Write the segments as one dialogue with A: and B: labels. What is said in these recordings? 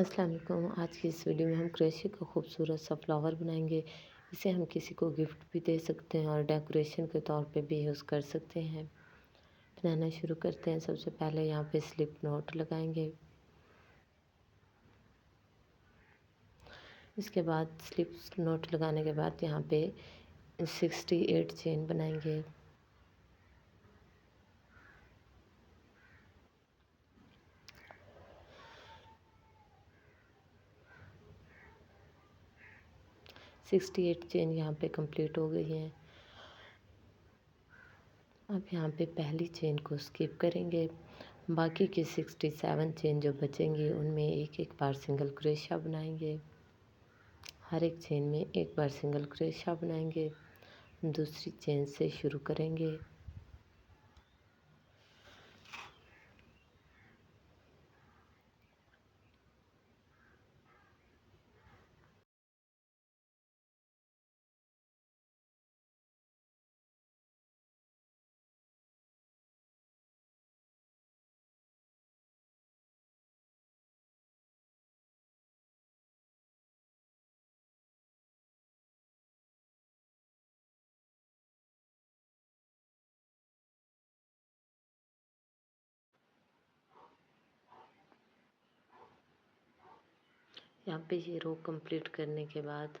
A: अस्सलाम वालेकुम। आज की इस वीडियो में हम क्रोशे का खूबसूरत सा फ्लावर बनाएंगे। इसे हम किसी को गिफ्ट भी दे सकते हैं और डेकोरेशन के तौर पे भी यूज़ कर सकते हैं। बनाना शुरू करते हैं। सबसे पहले यहाँ पे स्लिप नॉट लगाएंगे। इसके बाद स्लिप नॉट लगाने के बाद यहाँ पे 68 चेन बनाएंगे। सिक्सटी एट चेन यहाँ पे कंप्लीट हो गई हैं। अब यहाँ पे पहली चेन को स्किप करेंगे। बाकी की 67 चेन जो बचेंगी उनमें एक एक बार सिंगल क्रोशिया बनाएंगे। हर एक चेन में एक बार सिंगल क्रोशिया बनाएंगे। दूसरी चेन से शुरू करेंगे। यहाँ पे ये रो कंप्लीट करने के बाद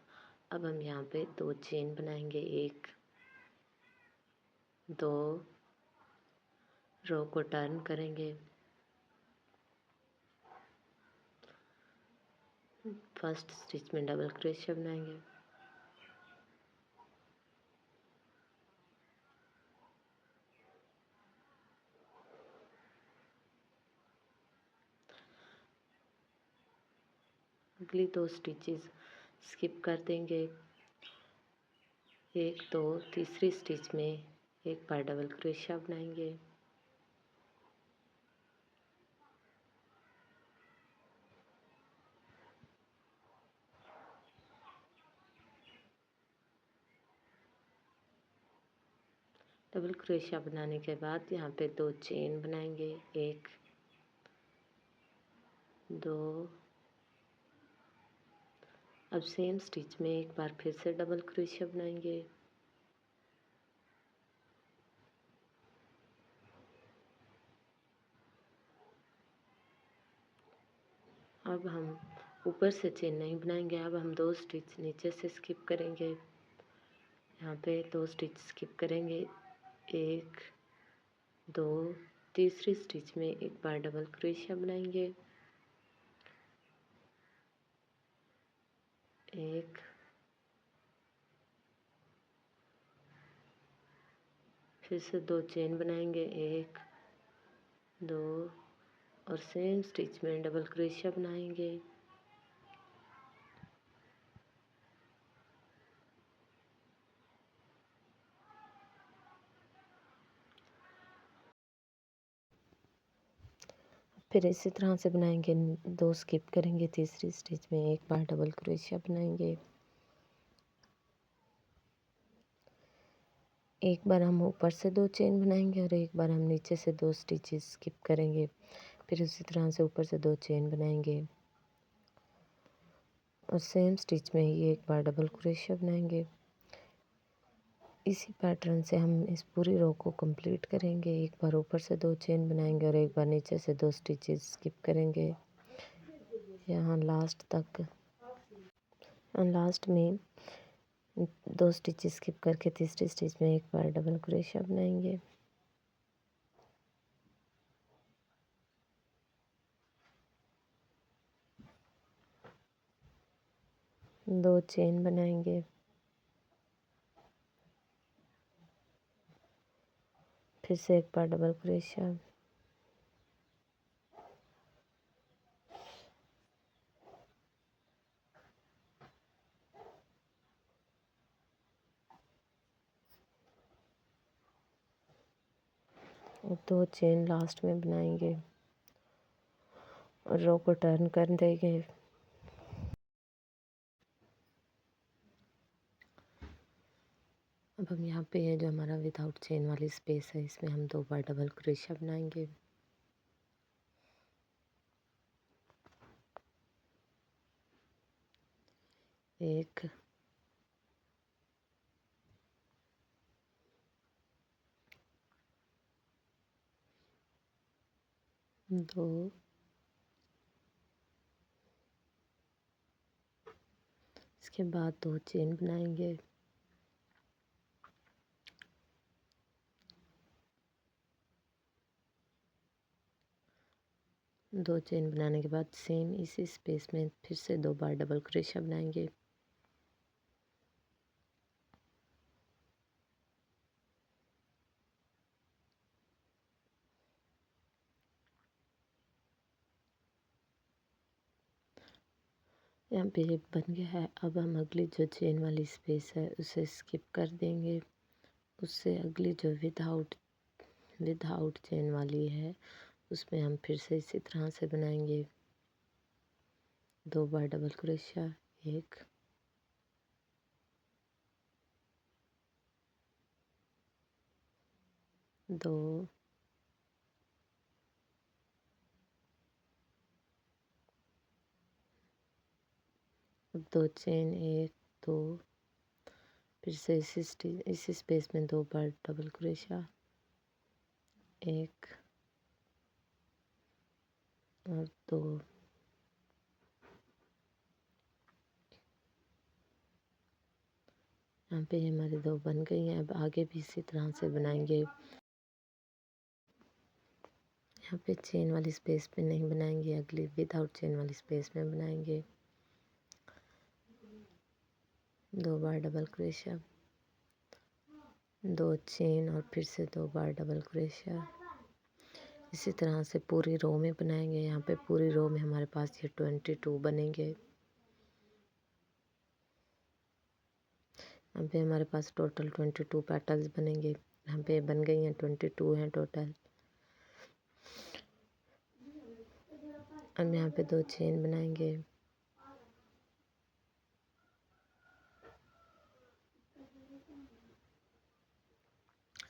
A: अब हम यहाँ पे 2 चेन बनाएंगे। एक, दो, रो को टर्न करेंगे। फर्स्ट स्टिच में डबल क्रोशिया बनाएंगे। अगली 2 स्टिचेस स्किप कर देंगे। एक, दो, तीसरी स्टिच में एक बार डबल क्रोशिया बनाएंगे। डबल क्रोशिया बनाने के बाद यहाँ पे 2 चेन बनाएंगे। एक, दो। अब सेम स्टिच में एक बार फिर से डबल क्रोशिया बनाएंगे। अब हम ऊपर से चेन नहीं बनाएंगे। अब हम 2 स्टिच नीचे से स्किप करेंगे। यहाँ पे 2 स्टिच स्किप करेंगे। एक, दो, तीसरी स्टिच में एक बार डबल क्रोशिया बनाएंगे। एक, फिर से 2 चेन बनाएंगे। एक, दो, और सेम स्टिच में डबल क्रोशिया बनाएंगे। 'फिर इसी तरह से बनाएंगे। 2 स्किप करेंगे। तीसरी स्टिच में एक बार डबल क्रोशिया बनाएंगे। एक बार हम ऊपर से 2 चेन बनाएंगे और एक बार हम नीचे से 2 स्टिचेस स्किप करेंगे। फिर उसी तरह से ऊपर से 2 चेन बनाएंगे और सेम स्टिच में ही एक बार डबल क्रोशिया बनाएंगे। इसी पैटर्न से हम इस पूरी रो को कंप्लीट करेंगे। एक बार ऊपर से 2 चेन बनाएंगे और एक बार नीचे से 2 स्टिचेस स्किप करेंगे यहाँ लास्ट तक। लास्ट में 2 स्टिचेस स्किप करके तीसरी स्टिच में एक बार डबल क्रोशिया बनाएंगे। 2 चेन बनाएंगे। फिर से एक बार डबल क्रोशिया। और 2 चेन लास्ट में बनाएंगे और रो को टर्न कर देंगे। अब हम यहाँ पे है जो हमारा विदाउट चेन वाली स्पेस है इसमें हम 2 बार डबल क्रोशिया बनाएंगे। एक, दो, इसके बाद 2 चेन बनाएंगे। दो चेन बनाने के बाद सेम इसी स्पेस में फिर से 2 बार डबल क्रोशिया बनाएंगे। यहाँ पे ये बन गया है। अब हम अगली जो चेन वाली स्पेस है उसे स्किप कर देंगे। उससे अगली जो विदाउट चेन वाली है उसमें हम फिर से इसी तरह से बनाएंगे। 2 बार डबल क्रोशिया, एक, दो, अब 2 चेन, एक, दो, फिर से इसी स्पेस में 2 बार डबल क्रोशिया, एक और दो। यहाँ पे हमारी 2 बन गई हैं। अब आगे भी इसी तरह से बनाएंगे। यहाँ पे चेन वाली स्पेस पे नहीं बनाएंगे, अगली विदाउट चेन वाली स्पेस में बनाएंगे। 2 बार डबल क्रोशिया, 2 चेन और फिर से 2 बार डबल क्रोशिया। इसी तरह से पूरी रो में बनाएंगे। यहाँ पे पूरी रो में हमारे पास ये 22 बनेंगे। यहाँ पे हमारे पास टोटल 22 पेटल्स बनेंगे। यहाँ पे बन गई हैं, 22 हैं टोटल। अब यहाँ पे 2 चेन बनाएंगे।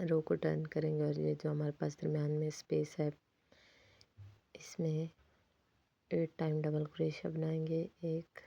A: रो को टर्न करेंगे और ये जो हमारे पास दरम्यान में स्पेस है इसमें 8 टाइम डबल क्रोशिया बनाएंगे। एक,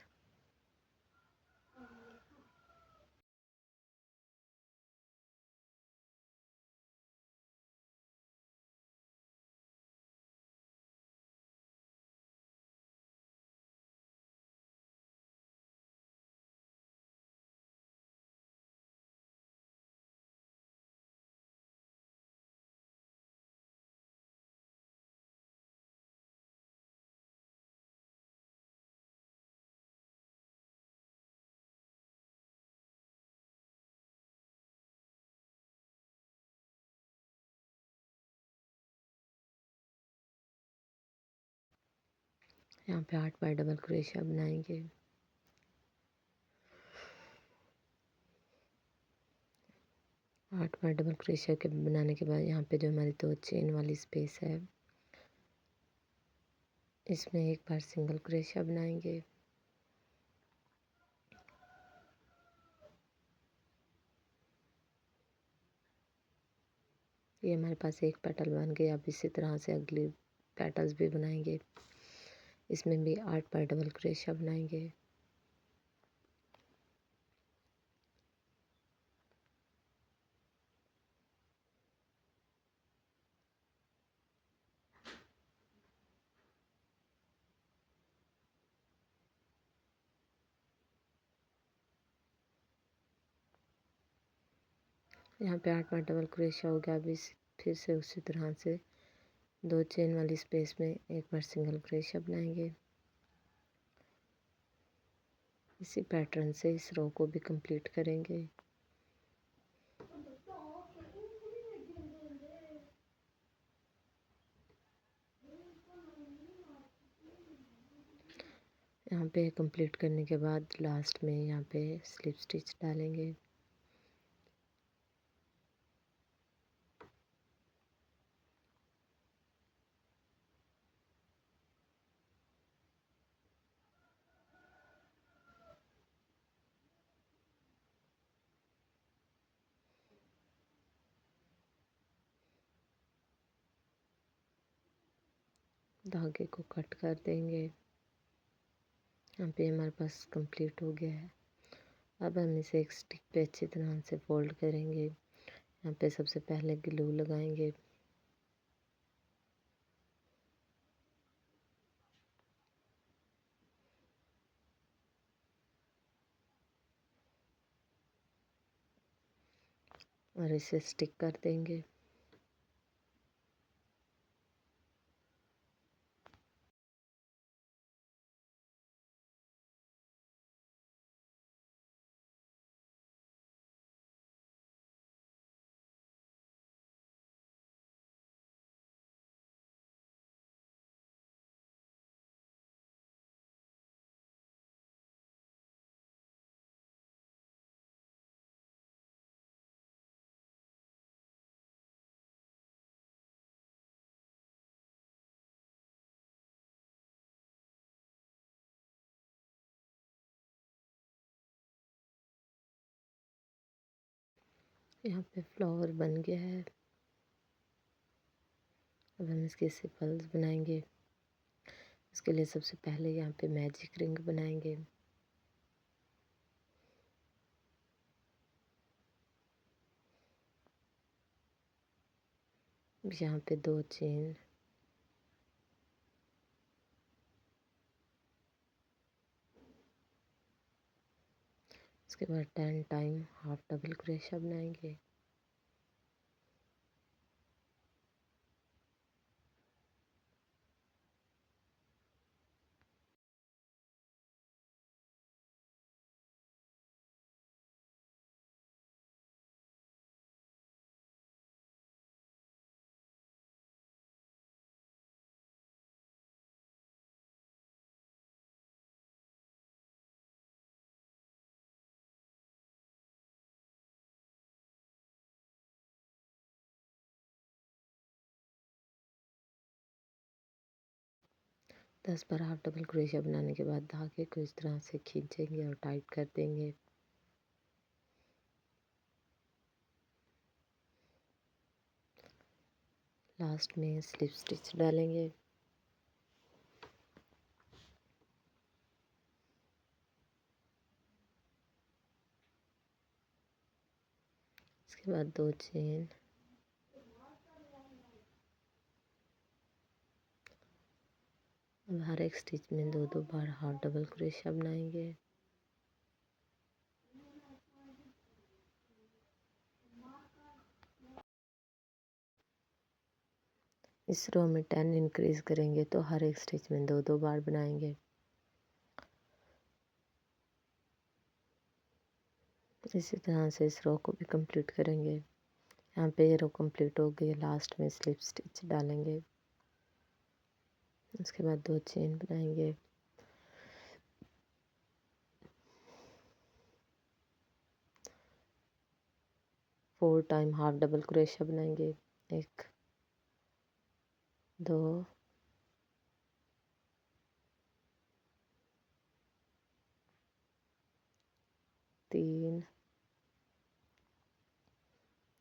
A: यहाँ पे 8 बार डबल क्रोशिया बनाएंगे। 8 बार डबल क्रोशिया के बनाने के बाद यहाँ पे जो हमारी 2 चेन वाली स्पेस है इसमें 1 बार सिंगल क्रोशिया बनाएंगे। ये हमारे पास एक पेटल बन गया। अब इसी तरह से अगली पेटल्स भी बनाएंगे। इसमें भी 8 बार डबल क्रोशिया बनाएंगे। यहाँ पे 8 बार डबल क्रोशिया हो गया। अब इस फिर से उसी तरह से 2 चेन वाली स्पेस में 1 बार सिंगल क्रोशिया बनाएंगे। इसी पैटर्न से इस रो को भी कंप्लीट करेंगे। यहाँ पे कंप्लीट करने के बाद लास्ट में यहाँ पे स्लिप स्टिच डालेंगे। धागे को कट कर देंगे। यहाँ पे हमारे पास कंप्लीट हो गया है। अब हम इसे एक स्टिक पे अच्छी तरह से फोल्ड करेंगे। यहाँ पे सबसे पहले ग्लू लगाएंगे। और इसे स्टिक कर देंगे। यहाँ पे फ्लावर बन गया है। अब हम इसके सिंपल्स बनाएंगे। इसके लिए सबसे पहले यहाँ पे मैजिक रिंग बनाएंगे। यहाँ पे 2 चेन, इसके बाद 10 टाइम हाफ डबल क्रोशिया बनाएंगे। दस बार हाफ डबल क्रोशिया बनाने के बाद धागे को इस तरह से खींचेंगे और टाइट कर देंगे। लास्ट में स्लिप स्टिच डालेंगे। इसके बाद 2 चेन, अब हर एक स्टिच में 2-2 बार हाफ डबल क्रोशिया बनाएंगे। इस रो में 10 इंक्रीज करेंगे तो हर एक स्टिच में 2-2 बार बनाएंगे। इसी तरह से इस रो को भी कंप्लीट करेंगे। यहाँ पे ये रो कंप्लीट हो गई। लास्ट में स्लिप स्टिच डालेंगे। उसके बाद 2 चेन बनाएंगे। Four time half double crochet बनाएंगे। 1 2 3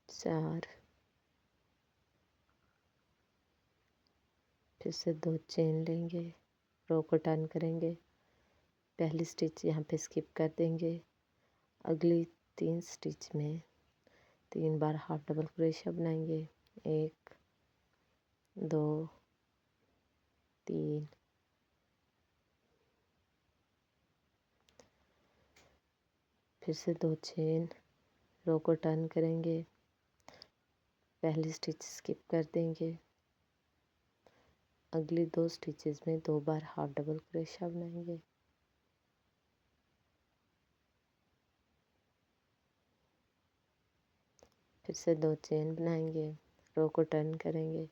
A: 4, फिर से 2 चेन लेंगे, रो को टर्न करेंगे। पहली स्टिच यहाँ पे स्किप कर देंगे। अगली 3 स्टिच में 3 बार हाफ डबल क्रोशिया बनाएंगे। 1 2 3, फिर से 2 चेन, रो को टर्न करेंगे। पहली स्टिच स्किप कर देंगे। अगली 2 स्टिचेस में 2 बार हाफ डबल क्रोशिया बनाएंगे। फिर से 2 चेन बनाएंगे, रो को टर्न करेंगे।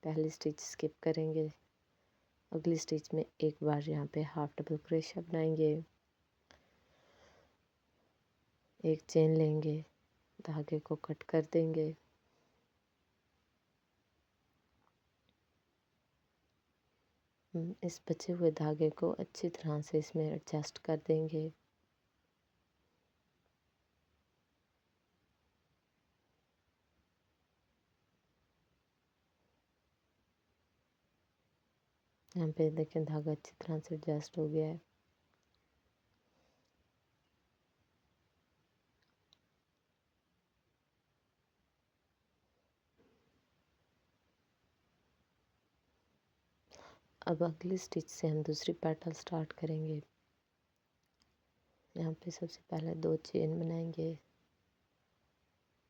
A: पहली स्टिच स्किप करेंगे। अगली स्टिच में 1 बार यहाँ पे हाफ डबल क्रोशिया बनाएंगे। 1 चेन लेंगे, धागे को कट कर देंगे। इस बचे हुए धागे को अच्छी तरह से इसमें एडजस्ट कर देंगे। यहाँ पे देखें धागा अच्छी तरह से एडजस्ट हो गया है। अब अगली स्टिच से हम दूसरी पेटल स्टार्ट करेंगे। यहाँ पे सबसे पहले 2 चेन बनाएंगे,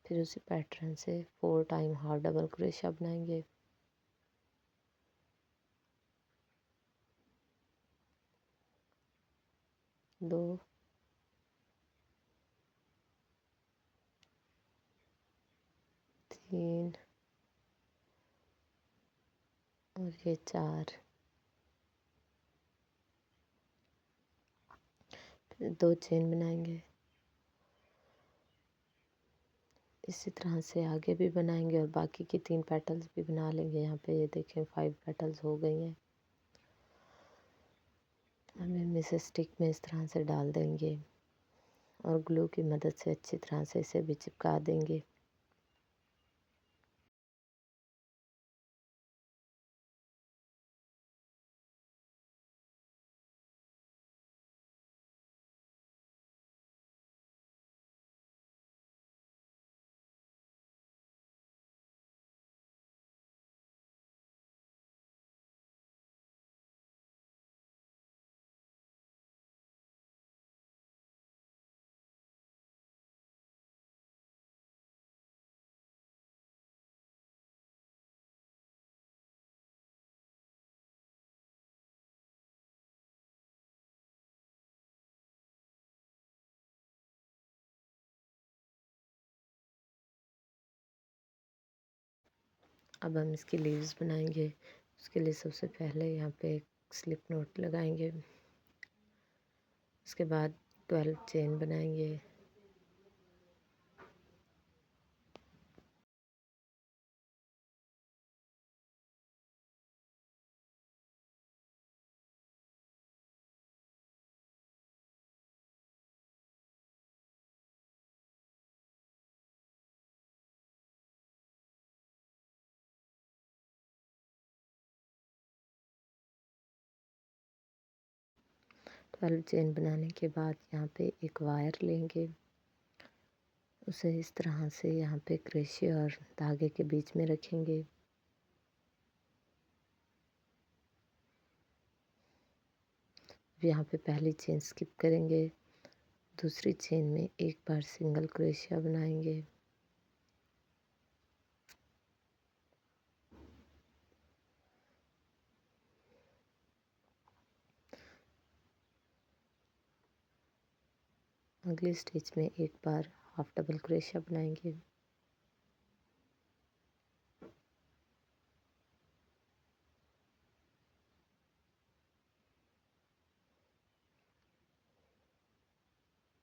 A: फिर उसी पैटर्न से 4 टाइम हाफ डबल क्रोशिया बनाएंगे। दो, तीन और ये 4, फिर 2 चेन बनाएंगे। इसी तरह से आगे भी बनाएंगे और बाकी की 3 पेटल्स भी बना लेंगे। यहाँ पे ये देखें 5 पेटल्स हो गई हैं। हम इसे स्टिक में इस तरह से डाल देंगे और ग्लू की मदद से अच्छी तरह से इसे भी चिपका देंगे। अब हम इसकी लीव्स बनाएंगे। उसके लिए सबसे पहले यहाँ पे एक स्लिप नॉट लगाएंगे। उसके बाद 12 चेन बनाएंगे। ट्वेल्व चेन बनाने के बाद यहाँ पे एक वायर लेंगे, उसे इस तरह से यहाँ पे क्रोशिया और धागे के बीच में रखेंगे। यहाँ पे पहली चेन स्किप करेंगे, दूसरी चेन में एक बार सिंगल क्रोशिया बनाएंगे। अगली स्टिच में एक बार हाफ डबल क्रोशिया बनाएंगे।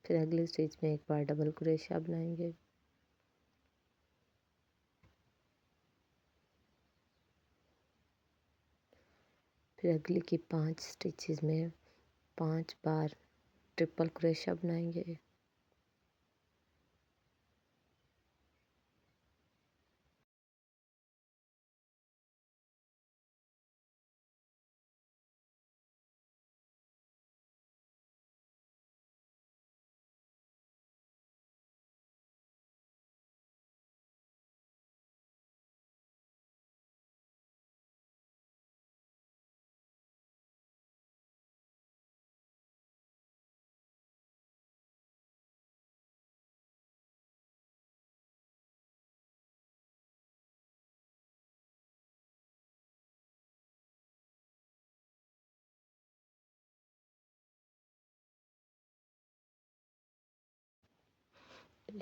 A: फिर अगली स्टिच में एक बार डबल क्रोशिया बनाएंगे। फिर अगली की 5 स्टिचेस में 5 बार ट्रिपल क्रोशिया बनाएंगे।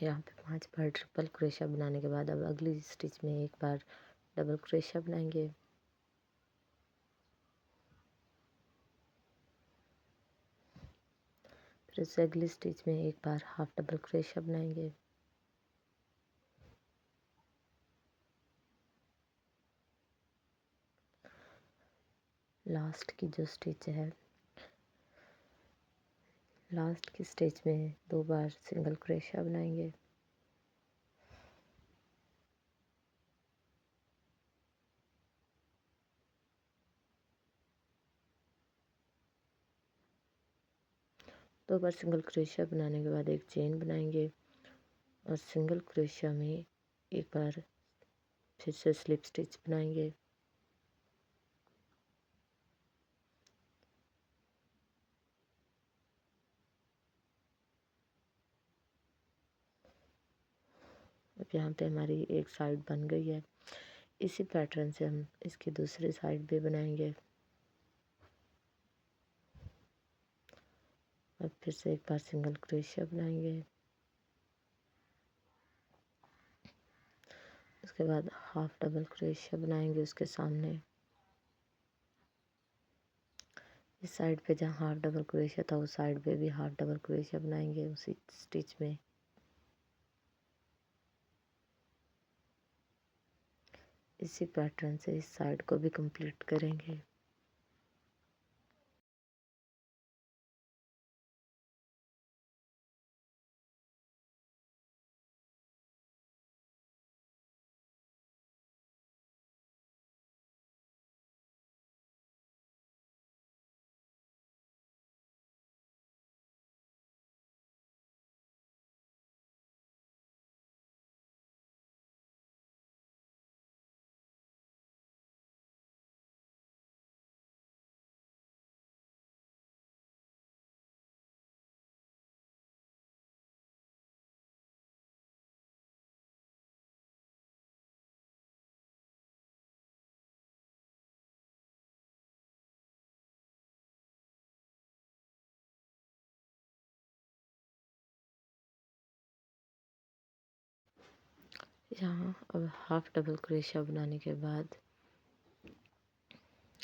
A: यहाँ पे 5 बार ट्रिपल क्रोशिया बनाने के बाद अब अगली स्टिच में एक बार डबल क्रोशिया बनाएंगे। फिर उससे अगली स्टिच में एक बार हाफ डबल क्रोशिया बनाएंगे। लास्ट की जो स्टिच है, लास्ट की स्टिच में 2 बार सिंगल क्रोशिया बनाएंगे। दो बार सिंगल क्रोशिया बनाने के बाद एक चेन बनाएंगे और सिंगल क्रोशिया में एक बार फिर से स्लिप स्टिच बनाएंगे। अब यहाँ पे हमारी एक साइड बन गई है। इसी पैटर्न से हम इसकी दूसरी साइड भी बनाएंगे। अब फिर से एक बार सिंगल क्रोशिया बनाएंगे। उसके बाद हाफ डबल क्रोशिया बनाएंगे उसके सामने। इस साइड पे जहाँ हाफ डबल क्रोशिया था उस साइड पे भी हाफ डबल क्रोशिया बनाएंगे उसी स्टिच में। इसी पैटर्न से इस साइड को भी कंप्लीट करेंगे। यहाँ अब हाफ डबल क्रोशिया बनाने के बाद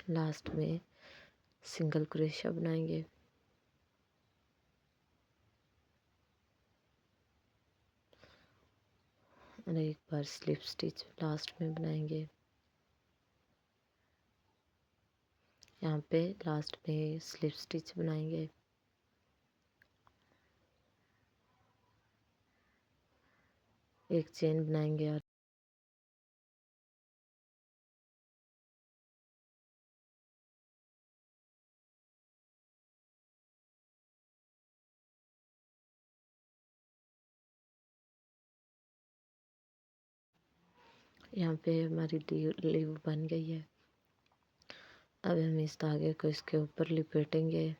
A: लास्ट में सिंगल क्रोशिया बनाएंगे। और एक बार स्लिप स्टिच लास्ट में बनाएंगे। यहाँ पे लास्ट में स्लिप स्टिच बनाएंगे। एक चेन बनाएंगे और यहाँ पे हमारी लीव बन गई है। अब हम इस धागे को इसके ऊपर लिपेटेंगे।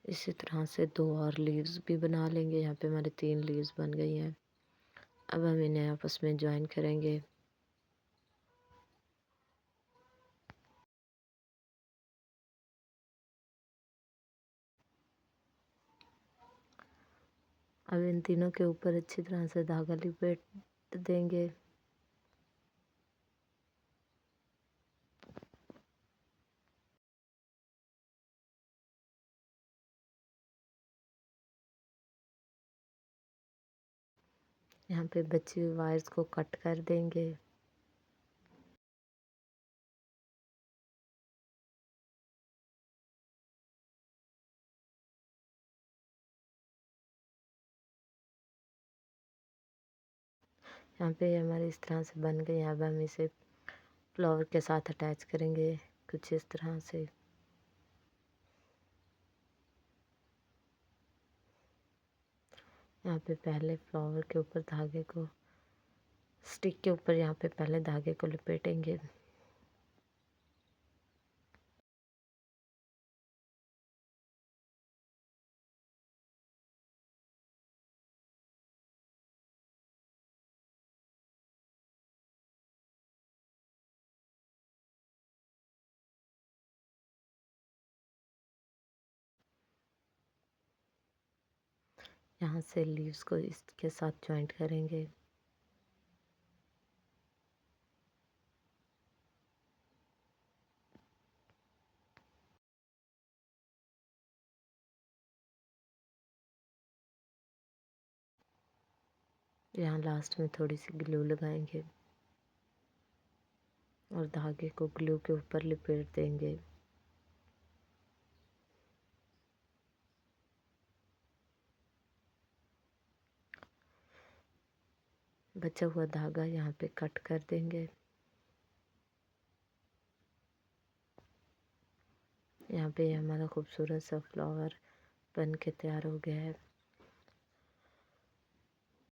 A: इसी तरह से 2 और लीव्स भी बना लेंगे। यहाँ पे हमारे 3 लीव्स बन गई हैं। अब हम इन्हें आपस में ज्वाइन करेंगे। अब इन तीनों के ऊपर अच्छी तरह से धागा लिपेट देंगे। यहाँ पे बची हुई वायर्स को कट कर देंगे। यहाँ पे हमारे इस तरह से बन गई। अब हम इसे फ्लावर के साथ अटैच करेंगे कुछ इस तरह से। यहाँ पे पहले फ्लावर के ऊपर धागे को स्टिक के ऊपर यहाँ पे पहले धागे को लपेटेंगे। यहाँ से लीव्स को इसके साथ जॉइंट करेंगे। यहाँ लास्ट में थोड़ी सी ग्लू लगाएंगे। और धागे को ग्लू के ऊपर लिपेट देंगे। बचा हुआ धागा यहाँ पे कट कर देंगे। यहाँ पे हमारा खूबसूरत सा फ्लावर बन के तैयार हो गया है।